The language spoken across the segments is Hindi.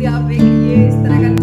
खुद आप एक ये इस तरह का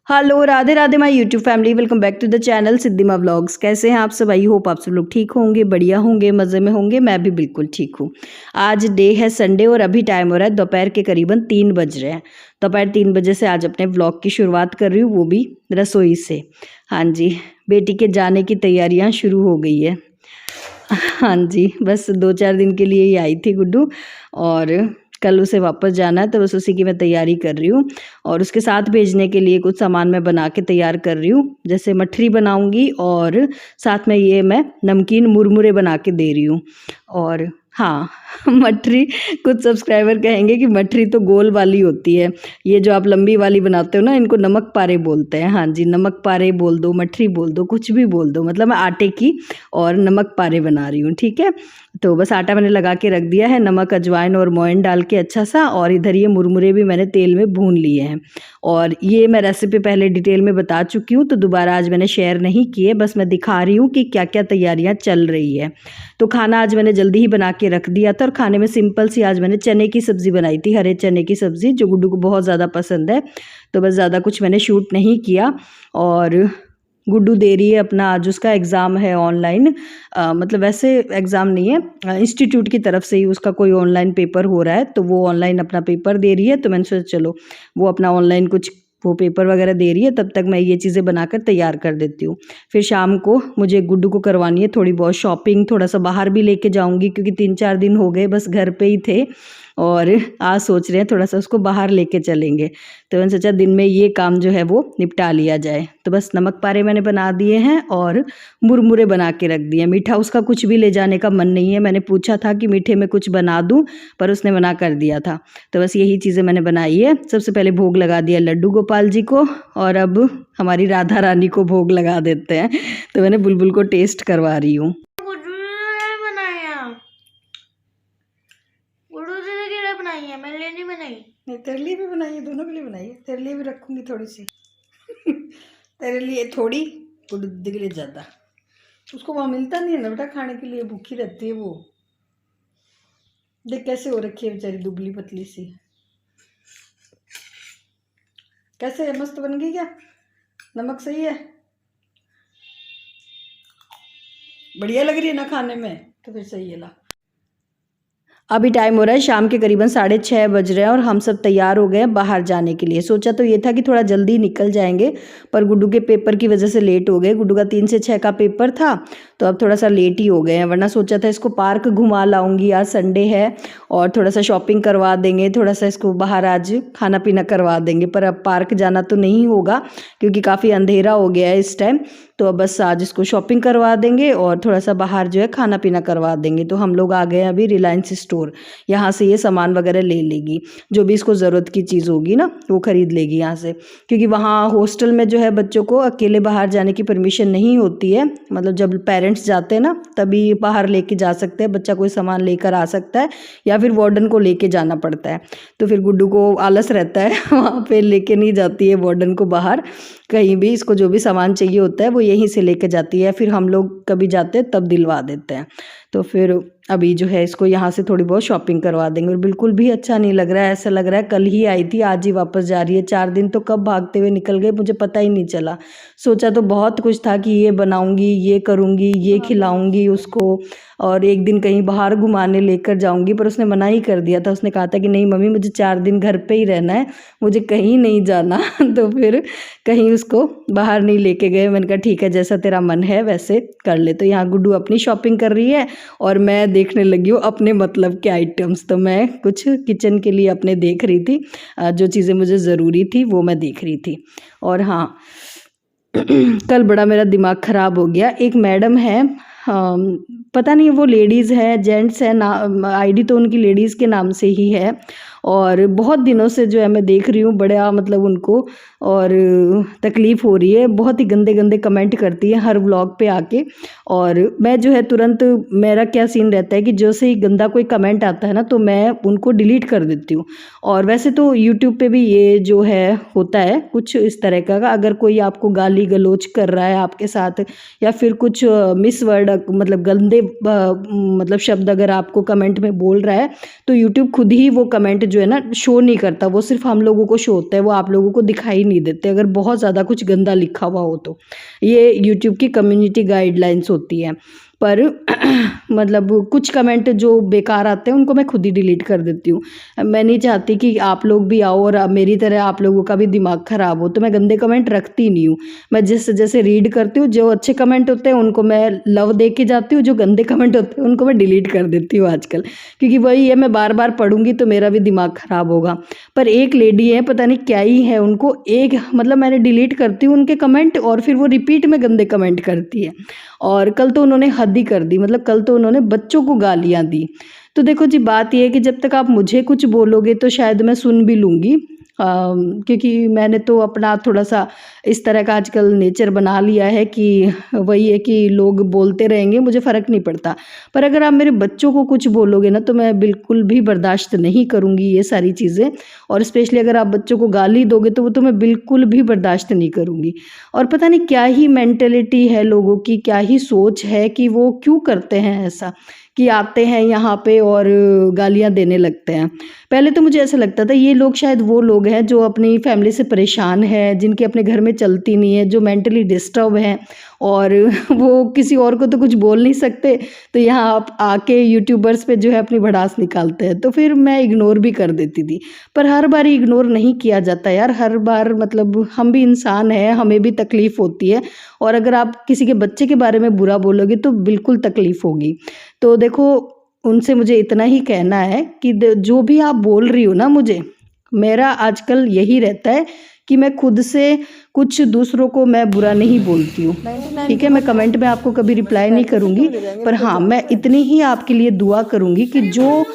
hello Radhe Radhe my YouTube family, welcome back to the channel Siddhima vlogs. कैसे हैं आप सब? आई होप आप सब लोग ठीक होंगे, बढ़िया होंगे, मज़े में होंगे। मैं भी बिल्कुल ठीक हूँ। आज डे है संडे और अभी टाइम हो रहा है दोपहर के करीबन 3 बज रहे हैं। दोपहर 3 बजे से आज अपने व्लॉग की शुरुआत कर रही हूँ, वो भी रसोई से। हाँ जी, बेटी के जाने की तैयारियाँ शुरू हो गई है। हाँ जी, बस 2-4 दिन के लिए ही आई थी गुड्डू और कल उसे वापस जाना है, तो बस उसी की मैं तैयारी कर रही हूँ। और उसके साथ भेजने के लिए कुछ सामान मैं बना के तैयार कर रही हूँ, जैसे मठरी बनाऊँगी और साथ में ये मैं नमकीन मुरमुरे बना के दे रही हूँ। और हाँ मठरी, कुछ सब्सक्राइबर कहेंगे कि मठरी तो गोल वाली होती है, ये जो आप लंबी वाली बनाते हो ना, इनको नमक पारे बोलते हैं। हाँ जी, नमक पारे बोल दो, मठरी बोल दो, कुछ भी बोल दो, मतलब मैं आटे की और नमक पारे बना रही हूँ। ठीक है, तो बस आटा मैंने लगा के रख दिया है, नमक अजवाइन और मोयन डाल के अच्छा सा। और इधर ये मुरमुरे भी मैंने तेल में भून लिए हैं। और ये मैं रेसिपी पहले डिटेल में बता चुकी हूँ, तो दोबारा आज मैंने शेयर नहीं किए, बस मैं दिखा रही हूँ कि क्या क्या तैयारियाँ चल रही है। तो खाना आज मैंने जल्दी ही बना के रख दिया था, और खाने में सिंपल सी आज मैंने चने की सब्ज़ी बनाई थी, हरे चने की सब्ज़ी, जो गुड्डू को बहुत ज़्यादा पसंद है। तो बस ज़्यादा कुछ मैंने शूट नहीं किया। और गुड्डू दे रही है अपना, आज उसका एग्ज़ाम है ऑनलाइन, मतलब वैसे एग्ज़ाम नहीं है, इंस्टीट्यूट की तरफ से ही उसका कोई ऑनलाइन पेपर हो रहा है, तो वो ऑनलाइन अपना पेपर दे रही है। तो मैंने सोचा चलो वो अपना ऑनलाइन कुछ वो पेपर वगैरह दे रही है, तब तक मैं ये चीज़ें बनाकर तैयार कर देती हूँ। फिर शाम को मुझे गुड्डू को करवानी है थोड़ी बहुत शॉपिंग, थोड़ा सा बाहर भी लेके जाऊँगी, क्योंकि 3-4 दिन हो गए बस घर पे ही थे, और आज सोच रहे हैं थोड़ा सा उसको बाहर लेके चलेंगे। तो मैंने सोचा दिन में ये काम जो है वो निपटा लिया जाए। तो बस नमक पारे मैंने बना दिए हैं और मुरमुरे बना के रख दिए। मीठा उसका कुछ भी ले जाने का मन नहीं है, मैंने पूछा था कि मीठे में कुछ बना दूं, पर उसने मना कर दिया था। तो बस यही चीज़ें मैंने बनाई है। सबसे पहले भोग लगा दिया लड्डू गोपाल जी को, और अब हमारी राधा रानी को भोग लगा देते हैं। तो मैंने बुलबुल को टेस्ट करवा रही हूँ। नहीं, तेरे लिए भी बनाई है, दोनों के लिए बनाई है। तेरे लिए भी रखूंगी थोड़ी सी तेरे लिए थोड़ी, गुड्डू के लिए ज़्यादा। उसको वहाँ मिलता नहीं है ना बेटा खाने के लिए, भूखी रहती है वो। देख कैसे हो रखी है बेचारी, दुबली पतली सी। कैसे है, मस्त बन गई क्या? नमक सही है, बढ़िया लग रही है ना खाने में? तो फिर सही है। ला, अभी टाइम हो रहा है शाम के करीबन 6:30 बज रहे हैं, और हम सब तैयार हो गए हैं बाहर जाने के लिए। सोचा तो ये था कि थोड़ा जल्दी निकल जाएंगे, पर गुड्डू के पेपर की वजह से लेट हो गए। गुड्डू का 3 से 6 का पेपर था, तो अब थोड़ा सा लेट ही हो गए हैं। वरना सोचा था इसको पार्क घुमा लाऊंगी, आज संडे है, और थोड़ा सा शॉपिंग करवा देंगे, थोड़ा सा इसको बाहर आज खाना पीना करवा देंगे। पर अब पार्क जाना तो नहीं होगा, क्योंकि काफ़ी अंधेरा हो गया है इस टाइम। तो अब बस आज इसको शॉपिंग करवा देंगे और थोड़ा सा बाहर जो है खाना पीना करवा देंगे। तो हम लोग आ गए हैं अभी रिलायंस स्टोर, यहाँ से ये सामान वगैरह ले लेगी, जो भी इसको ज़रूरत की चीज़ होगी ना वो ख़रीद लेगी यहाँ से। क्योंकि वहाँ हॉस्टल में जो है बच्चों को अकेले बाहर जाने की परमिशन नहीं होती है, मतलब जब पेरेंट्स जाते हैं ना तभी बाहर लेके जा सकते हैं, बच्चा कोई सामान लेकर आ सकता है, या फिर वार्डन को लेके जाना पड़ता है। तो फिर गुड्डू को आलस रहता है वहाँ पे लेके नहीं जाती है वार्डन को बाहर कहीं भी। इसको जो भी सामान चाहिए होता है वो यहीं से लेके जाती है, फिर हम लोग कभी जाते हैं तब दिलवा देते हैं। तो फिर अभी जो है इसको यहाँ से थोड़ी बहुत शॉपिंग करवा देंगे। और बिल्कुल भी अच्छा नहीं लग रहा है, ऐसा लग रहा है कल ही आई थी आज ही वापस जा रही है। 4 दिन तो कब भागते हुए निकल गए मुझे पता ही नहीं चला। सोचा तो बहुत कुछ था कि ये बनाऊंगी, ये करूंगी, ये खिलाऊंगी उसको, और एक दिन कहीं बाहर घुमाने लेकर जाऊंगी, पर उसने मना ही कर दिया था। उसने कहा था कि नहीं मम्मी, मुझे 4 दिन घर पे ही रहना है, मुझे कहीं नहीं जाना तो फिर कहीं उसको बाहर नहीं लेके गए। मैंने कहा ठीक है, जैसा तेरा मन है वैसे कर ले। तो यहाँ गुड्डू अपनी शॉपिंग कर रही है और मैं देखने लगी हूँ अपने मतलब के आइटम्स। तो मैं कुछ किचन के लिए अपने देख रही थी, जो चीज़ें मुझे ज़रूरी थी वो मैं देख रही थी। और हाँ कल बड़ा मेरा दिमाग ख़राब हो गया। एक मैडम है पता नहीं वो लेडीज़ है जेंट्स है ना, आईडी तो उनकी लेडीज़ के नाम से ही है। और बहुत दिनों से जो है मैं देख रही हूँ, बड़ा मतलब उनको और तकलीफ़ हो रही है, बहुत ही गंदे गंदे कमेंट करती है हर व्लॉग पे आके। और मैं जो है तुरंत, मेरा क्या सीन रहता है कि जैसे ही गंदा कोई कमेंट आता है ना तो मैं उनको डिलीट कर देती हूँ। और वैसे तो यूट्यूब पे भी ये जो है होता है कुछ इस तरह का, अगर कोई आपको गाली गलौज कर रहा है आपके साथ या फिर कुछ मिस वर्ड मतलब गंदे मतलब शब्द अगर आपको कमेंट में बोल रहा है तो यूट्यूब खुद ही वो कमेंट जो है ना शो नहीं करता, वो सिर्फ हम लोगों को शो होता है, वो आप लोगों को दिखाई नहीं देते अगर बहुत ज़्यादा कुछ गंदा लिखा हुआ हो तो। ये यूट्यूब की कम्युनिटी गाइडलाइंस होती है। पर मतलब कुछ कमेंट जो बेकार आते हैं उनको मैं खुद ही डिलीट कर देती हूँ। मैं नहीं चाहती कि आप लोग भी आओ और मेरी तरह आप लोगों का भी दिमाग ख़राब हो, तो मैं गंदे कमेंट रखती नहीं हूँ। मैं जैसे रीड करती हूँ, जो अच्छे कमेंट होते हैं उनको मैं लव दे के जाती हूँ, जो गंदे कमेंट होते हैं उनको मैं डिलीट कर देती हूँ आजकल, क्योंकि वही है, मैं बार बार पढ़ूंगी तो मेरा भी दिमाग ख़राब होगा। पर एक लेडी है, पता नहीं क्या ही है उनको, एक मतलब मैंने डिलीट करती हूँ उनके कमेंट और फिर वो रिपीट में गंदे कमेंट करती है। और कल तो उन्होंने हद ही कर दी, मतलब कल तो उन्होंने बच्चों को गालियाँ दी। तो देखो जी, बात यह है कि जब तक आप मुझे कुछ बोलोगे तो शायद मैं सुन भी लूँगी, क्योंकि मैंने तो अपना थोड़ा सा इस तरह का आजकल नेचर बना लिया है कि वही है कि लोग बोलते रहेंगे, मुझे फ़र्क नहीं पड़ता। पर अगर आप मेरे बच्चों को कुछ बोलोगे ना तो मैं बिल्कुल भी बर्दाश्त नहीं करूँगी ये सारी चीज़ें। और स्पेशली अगर आप बच्चों को गाली दोगे तो वो तो मैं बिल्कुल भी बर्दाश्त नहीं करूँगी। और पता नहीं क्या ही मेंटेलिटी है लोगों की, क्या ही सोच है कि वो क्यों करते हैं ऐसा कि आते हैं यहाँ पे और गालियाँ देने लगते हैं। पहले तो मुझे ऐसा लगता था ये लोग शायद वो लोग हैं जो अपनी फैमिली से परेशान हैं, जिनके अपने घर में चलती नहीं है, जो मेंटली डिस्टर्ब हैं और वो किसी और को तो कुछ बोल नहीं सकते, तो यहाँ आप आके यूट्यूबर्स पे जो है अपनी भड़ास निकालते हैं। तो फिर मैं इग्नोर भी कर देती थी, पर हर बार इग्नोर नहीं किया जाता यार, हर बार मतलब हम भी इंसान हैं, हमें भी तकलीफ़ होती है। और अगर आप किसी के बच्चे के बारे में बुरा बोलोगे तो बिल्कुल तकलीफ़ होगी। तो देखो, उनसे मुझे इतना ही कहना है कि जो भी आप बोल रही हो ना मुझे, मेरा आजकल यही रहता है कि मैं खुद से कुछ दूसरों को मैं बुरा नहीं बोलती हूँ, ठीक है। मैं कमेंट में आपको कभी रिप्लाई नहीं करूँगी, पर हाँ, मैं इतनी ही आपके लिए दुआ करूँगी कि जो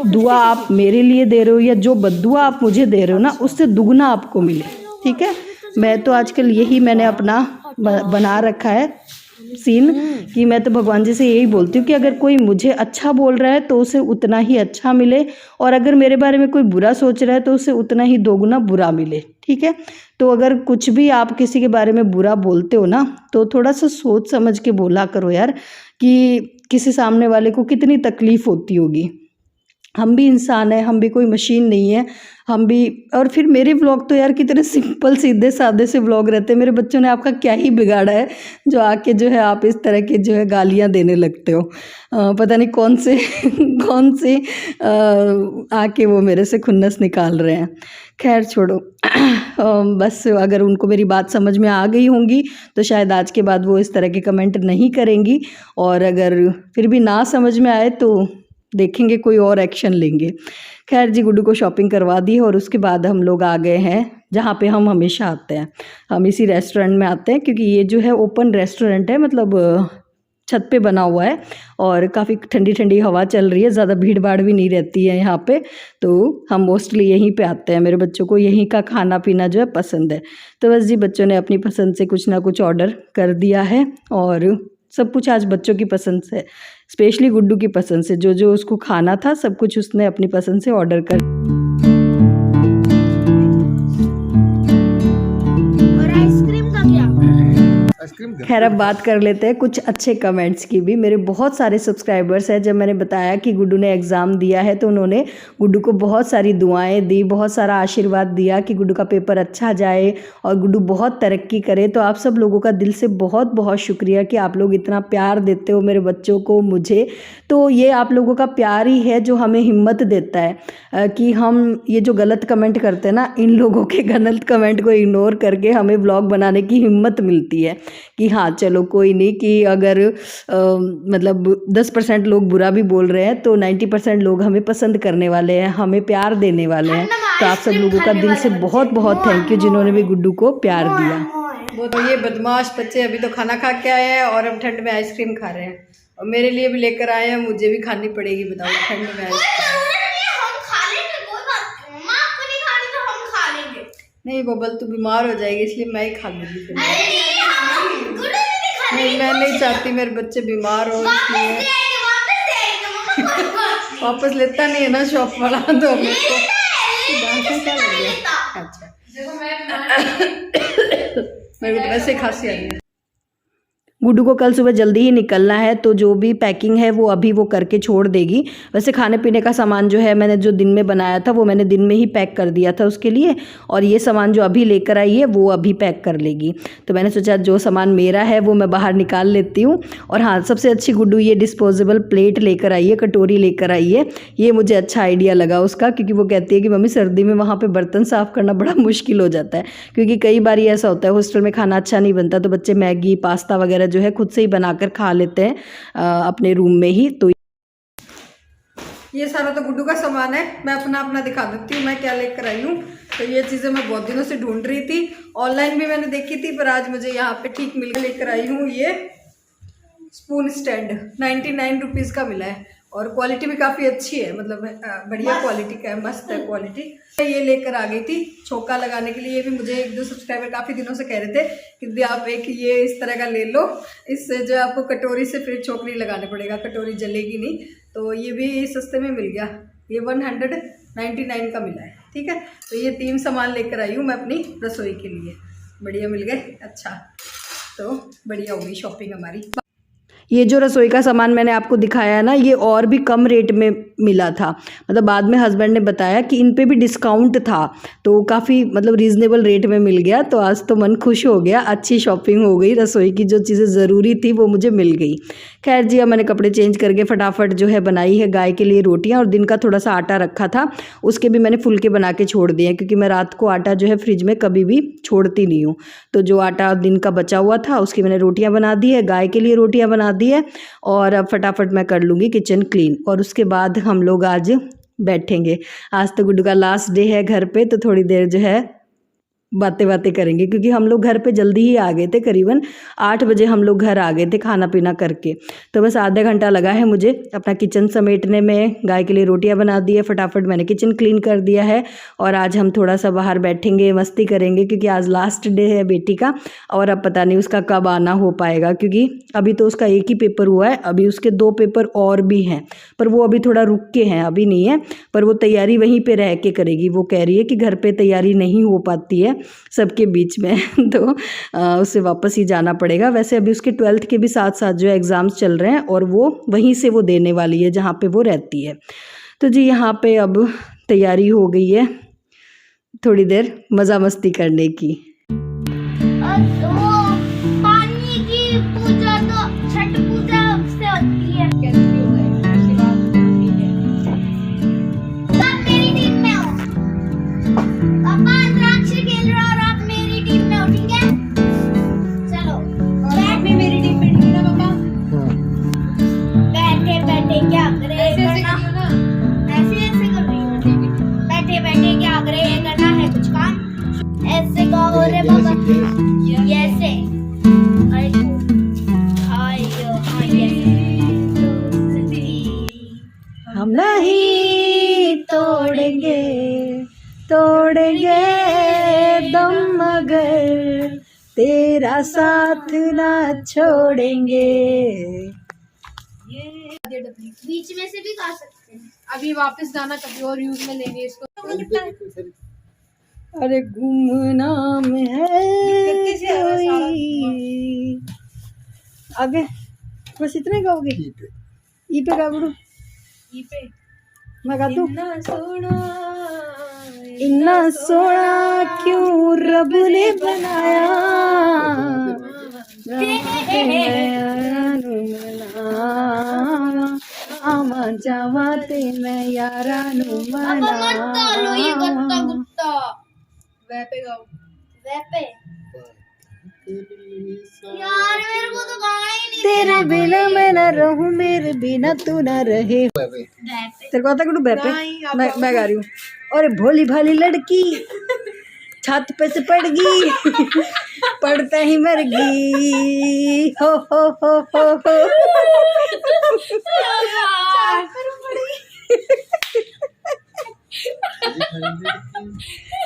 दुआ आप मेरे लिए दे रहे हो या जो बद्दुआ आप मुझे दे रहे हो ना, उससे दुगना आपको मिले, ठीक है। मैं तो आजकल यही मैंने अपना बना रखा है सीन कि मैं तो भगवान जी से यही बोलती हूँ कि अगर कोई मुझे अच्छा बोल रहा है तो उसे उतना ही अच्छा मिले, और अगर मेरे बारे में कोई बुरा सोच रहा है तो उसे उतना ही दोगुना बुरा मिले, ठीक है। तो अगर कुछ भी आप किसी के बारे में बुरा बोलते हो ना तो थोड़ा सा सोच समझ के बोला करो यार, कि किसी सामने वाले को कितनी तकलीफ़ होती होगी। हम भी इंसान हैं, हम भी कोई मशीन नहीं है, हम भी। और फिर मेरे व्लॉग तो यार कितने सिंपल सीधे सादे से व्लॉग रहते हैं, मेरे बच्चों ने आपका क्या ही बिगाड़ा है जो आके जो है आप इस तरह के जो है गालियाँ देने लगते हो। पता नहीं कौन से कौन से आके वो मेरे से खुन्नस निकाल रहे हैं। खैर छोड़ो, बस अगर उनको मेरी बात समझ में आ गई होंगी तो शायद आज के बाद वो इस तरह के कमेंट नहीं करेंगी, और अगर फिर भी ना समझ में आए तो देखेंगे, कोई और एक्शन लेंगे। खैर जी, गुड्डू को शॉपिंग करवा दी और उसके बाद हम लोग आ गए हैं जहाँ पे हम हमेशा आते हैं। हम इसी रेस्टोरेंट में आते हैं क्योंकि ये जो है ओपन रेस्टोरेंट है, मतलब छत पे बना हुआ है और काफ़ी ठंडी ठंडी हवा चल रही है, ज़्यादा भीड़ भाड़ भी नहीं रहती है यहाँ पे, तो हम मोस्टली यहीं पे आते हैं। मेरे बच्चों को यहीं का खाना पीना जो है पसंद है, तो बस जी बच्चों ने अपनी पसंद से कुछ ना कुछ ऑर्डर कर दिया है, और सब कुछ आज बच्चों की पसंद से, स्पेशली गुड्डू की पसंद से, जो जो उसको खाना था सब कुछ उसने अपनी पसंद से ऑर्डर कर। और आइसक्रीम का क्या? खैर अब बात कर लेते हैं कुछ अच्छे कमेंट्स की भी। मेरे बहुत सारे सब्सक्राइबर्स हैं, जब मैंने बताया कि गुड्डू ने एग्ज़ाम दिया है तो उन्होंने गुड्डू को बहुत सारी दुआएं दी, बहुत सारा आशीर्वाद दिया कि गुड्डू का पेपर अच्छा जाए और गुड्डू बहुत तरक्की करे। तो आप सब लोगों का दिल से बहुत बहुत शुक्रिया कि आप लोग इतना प्यार देते हो मेरे बच्चों को, मुझे। तो ये आप लोगों का प्यार ही है जो हमें हिम्मत देता है कि हम ये जो गलत कमेंट करते हैं ना, इन लोगों के गलत कमेंट को इग्नोर करके हमें व्लॉग बनाने की हिम्मत मिलती है कि हाँ चलो कोई नहीं, कि अगर मतलब 10% लोग बुरा भी बोल रहे हैं तो 90% लोग हमें पसंद करने वाले हैं, हमें प्यार देने वाले हैं। तो आप सब लोगों का दिल से बहुत बहुत थैंक यू जिन्होंने भी गुड्डू को प्यार दिया। वो तो ये बदमाश बच्चे अभी तो खाना खा के आए हैं और हम ठंड में आइसक्रीम खा रहे हैं। और मेरे लिए भी लेकर आए हैं, मुझे भी खानी पड़ेगी। बताओ ठंड में कोई जरूरत नहीं है, हम खा लेंगे, कोई बात नहीं। मम्मा आपको नहीं खानी तो हम खा लेंगे। नहीं बबल तू बीमार हो जाएगी, इसलिए मैं ही खा लूंगी फिर। अरे नहीं, हम गुड्डू दीदी खा नहीं लेंगे। मैं नहीं चाहती मेरे बच्चे बीमार हो, इसलिए वापस दे आएंगे मम्मा, कोई बात नहीं। वापस लेता नहीं है ना शॉप वाला, तो मेरे को लेता क्या लग गया। लेता। अच्छा मेरे को तो वैसे खांसी आ रही है। गुड्डू को कल सुबह जल्दी ही निकलना है, तो जो भी पैकिंग है वो अभी वो करके छोड़ देगी। वैसे खाने पीने का सामान जो है मैंने जो दिन में बनाया था वो मैंने दिन में ही पैक कर दिया था उसके लिए, और ये सामान जो अभी लेकर आई है वो अभी पैक कर लेगी। तो मैंने सोचा जो सामान मेरा है वो मैं बाहर निकाल लेती हूँ। और हाँ, सबसे अच्छी गुड्डू ये डिस्पोजेबल प्लेट लेकर आई है, कटोरी लेकर आई है। ये मुझे अच्छा आइडिया लगा उसका, क्योंकि वो कहती है कि मम्मी सर्दी में वहाँ पर बर्तन साफ़ करना बड़ा मुश्किल हो जाता है, क्योंकि कई बार ऐसा होता है हॉस्टल में खाना अच्छा नहीं बनता, तो बच्चे मैगी पास्ता वगैरह जो है खुद से ही बनाकर खा लेते हैं अपने रूम में ही। तो ये सारा तो गुड्डू का सामान है, मैं अपना दिखा देती हूँ मैं क्या लेकर आई हूँ। तो ये चीज़ें मैं बहुत दिनों से ढूंढ रही थी, ऑनलाइन भी मैंने देखी थी, पर आज मुझे यहाँ पे ठीक मिल गया। लेकर आई हूँ ये स्पून स्टैंड, 99 रुपीज़ का मिला है, और क्वालिटी भी काफ़ी अच्छी है, मतलब बढ़िया क्वालिटी का है, मस्त है क्वालिटी। ये लेकर आ गई थी छोका लगाने के लिए। ये भी मुझे 1-2 सब्सक्राइबर काफ़ी दिनों से कह रहे थे कि दीदी आप एक ये इस तरह का ले लो, इससे जो आपको कटोरी से फिर छोक नहीं लगाने पड़ेगा, कटोरी जलेगी नहीं। तो ये भी सस्ते में मिल गया, ये 199 का मिला है। ठीक है, तो ये 3 सामान लेकर आई हूँ मैं अपनी रसोई के लिए, बढ़िया मिल गए। अच्छा, तो बढ़िया होगी शॉपिंग हमारी। ये जो रसोई का सामान मैंने आपको दिखाया है ना, ये और भी कम रेट में मिला था, मतलब बाद में हस्बैंड ने बताया कि इन पे भी डिस्काउंट था, तो काफ़ी मतलब रीज़नेबल रेट में मिल गया। तो आज तो मन खुश हो गया, अच्छी शॉपिंग हो गई, रसोई की जो चीज़ें ज़रूरी थी वो मुझे मिल गई। खैर जी, अब मैंने कपड़े चेंज करके फटाफट जो है बनाई है गाय के लिए रोटियाँ, और दिन का थोड़ा सा आटा रखा था उसके भी मैंने फुलके बना के छोड़ दिए हैं, क्योंकि मैं रात को आटा जो है फ्रिज में कभी भी छोड़ती नहीं हूँ। तो जो आटा दिन का बचा हुआ था उसकी मैंने रोटियाँ बना दी है, गाय के लिए रोटियाँ बना दी है, और अब फटाफट मैं कर लूँगी किचन क्लीन, और उसके बाद हम लोग आज बैठेंगे। आज तो गुड्डू का लास्ट डे है घर पे, तो थोड़ी देर जो है बातें करेंगे, क्योंकि हम लोग घर पे जल्दी ही आ गए थे, करीबन 8 बजे हम लोग घर आ गए थे खाना पीना करके। तो बस आधा घंटा लगा है मुझे अपना किचन समेटने में। गाय के लिए रोटियां बना दी है, फटाफट मैंने किचन क्लीन कर दिया है, और आज हम थोड़ा सा बाहर बैठेंगे, मस्ती करेंगे, क्योंकि आज लास्ट डे है बेटी का, और अब पता नहीं उसका कब आना हो पाएगा, क्योंकि अभी तो उसका एक ही पेपर हुआ है, अभी उसके 2 पेपर और भी हैं, पर वो अभी थोड़ा रुक के हैं, अभी नहीं है, पर वो तैयारी वहीं पर रह के करेगी। वो कह रही है कि घर पर तैयारी नहीं हो पाती है सबके बीच में, तो उसे वापस ही जाना पड़ेगा। वैसे अभी उसके 12th के भी साथ साथ जो एग्ज़ाम्स चल रहे हैं, और वो वहीं से वो देने वाली है जहाँ पे वो रहती है। तो जी यहाँ पे अब तैयारी हो गई है, थोड़ी देर मज़ा मस्ती करने की। पानी की पूजा तो छठ पूजा से होती है। आप मेरी टीम में हो, पापा अंतराक्षरी खेल रहा और आप मेरी टीम में हो, ठीक है? चलो, मैं भी मेरी टीम में, ठीक है पापा? बैठे बैठे क्या करे करना, ऐसे कर रही हूँ। बैठे बैठे क्या करे करना है कुछ काम, ऐसे कहो रे बाबा, ऐसे हम नहीं तोड़ेंगे दम, मगर तेरा साथ ना छोड़ेंगे। बीच में से भी खा सकते हैं। अभी वापस जाना, कभी और यूज में लेंगे इसको। अरे गुमनाम है कोई। आगे बस इतने गाओगे? ई पे गा गुरु, मैं गा दूं? इन्ना सोना क्यों रब ने बनाया, आमा जावा ते मैं यारा नु मना। वैपे गाओ, वैपे यार मेरे को तो गाना ही नहीं। तेरे बिना मैं न रहूं, मेरे बिना तू न रहे। तेरे को आता गुरु वैपे? मैं गा रही हूँ। अरे भोली भाली लड़की छत पे से पड़ गई पड़ता ही मर गई हो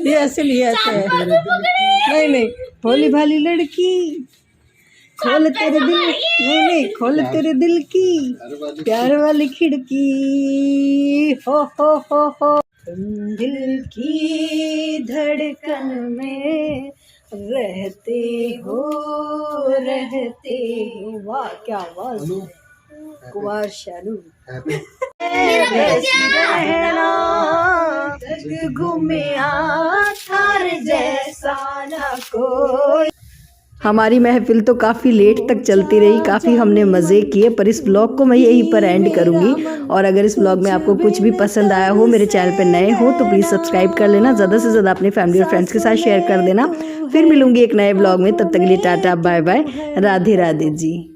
ये ऐसे नहीं ऐसे है नहीं नहीं भोली भाली लड़की खोल तेरे दिल नहीं खोल तेरे दिल की प्यार वाली खिड़की हो दिल की धड़कन में रहते हो वाह क्या आवाज कुमार शानू घूमिया थार जैसा ना कोई। हमारी महफिल तो काफ़ी लेट तक चलती रही, काफ़ी हमने मज़े किए, पर इस ब्लॉग को मैं यहीं पर एंड करूँगी। और अगर इस ब्लॉग में आपको कुछ भी पसंद आया हो, मेरे चैनल पर नए हो तो प्लीज़ सब्सक्राइब कर लेना, ज़्यादा से ज़्यादा अपने फैमिली और फ्रेंड्स के साथ शेयर कर देना। फिर मिलूँगी एक नए ब्लॉग में, तब तक के लिए tata bye bye, Radhe Radhe जी।